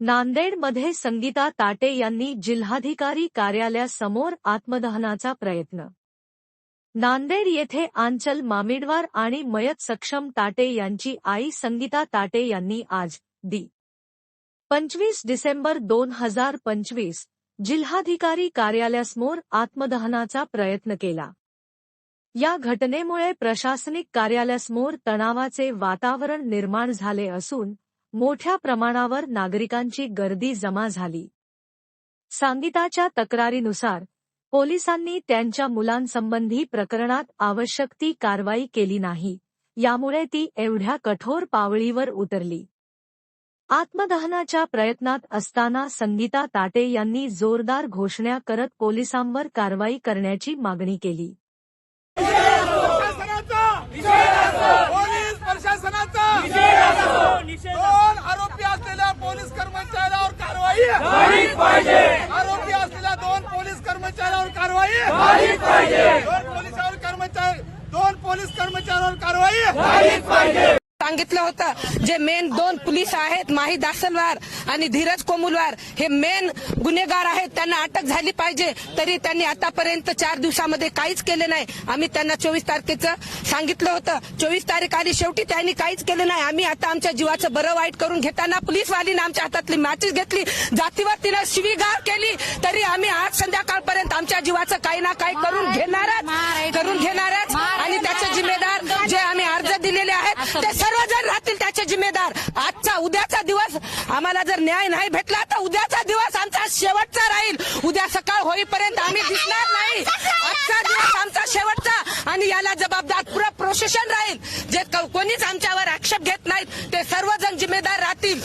नांदेडमध्ये संगीता ताटे यांनी जिल्हाधिकारी कार्यालयासमोर आत्मदहनाचा प्रयत्न। नांदेड येथे आंचल मामिडवार आणि मयत सक्षम ताटे यांची आई संगीता ताटे यांनी आज दि. 25 डिसेंबर 2025 जिल्हाधिकारी कार्यालयासमोर आत्मदहनाचा प्रयत्न केला। या घटनेमुळे प्रशासनिक कार्यालयासमोर तणावाचे वातावरण निर्माण झाले असून मोठ्या प्रमाणावर नागरिकांची गर्दी जमा झाली। संगीताच्या तक्रारीनुसार पोलिसांनी त्यांच्या मुलांसंबंधी प्रकरणात आवश्यक ती कारवाई केली नाही, यामुळे ती एवढ्या कठोर पावळीवर उतरली। आत्मदहनाच्या प्रयत्नात असताना संगीता ताटे यांनी जोरदार घोषणा करत पोलिसांवर कारवाई करण्याची मागणी केली। पोलीस प्रशासनाचा दोन आरोपी असलेल्या पोलीस कर्मचाऱ्यावर कारवाई झालीच पाहिजे। आरोपी असलेल्या दोन पोलीस कर्मचाऱ्यावर कारवाई झालीच पाहिजे। दोन पोलीस कर्मचाऱ्यावर कारवाई झालीच पाहिजे। सांगितलं होतं जे मेन दोन पोलीस आहेत माही दासलवार आणि धीरज कोमुलवार हे मेन गुन्हेगार आहेत, त्यांना अटक झाली पाहिजे। तरी त्यांनी आतापर्यंत 4 दिवसामध्ये काहीच केले नाही। आम्ही त्यांना 24 तारखेचं सांगितलं होतं, 24 तारीख आली, शेवटी त्यांनी काहीच केलं नाही। आम्ही आता आमच्या जीवाचं बरं वाईट करून घेताना पोलीसवालीने आमच्या हातातली मॅचेस घेतली, जातीवर तिने शिवीगाळ केली, तरी आम्ही आज संध्याकाळपर्यंत आमच्या जीवाचं काही ना काही करून घेणारच आणि त्याचे जिम्मेदार जे आम्ही अर्ज दिलेले आहेत ते सर्वजण राहतील त्याचे जिम्मेदार। आजचा उद्याचा दिवस आम्हाला जर न्याय नाही भेटला तर उद्याचा दिवस आमचा शेवटचा राहील। उद्या सकाळ होईपर्यंत आम्ही दिसणार नाही। आजचा दिवस आमचा शेवटचा आणि याला जबाबदार पुरा प्रोसेशन राहील। जे कोणीच आमच्यावर आक्षेप घेत नाहीत ते सर्वजण जिम्मेदार राहतील।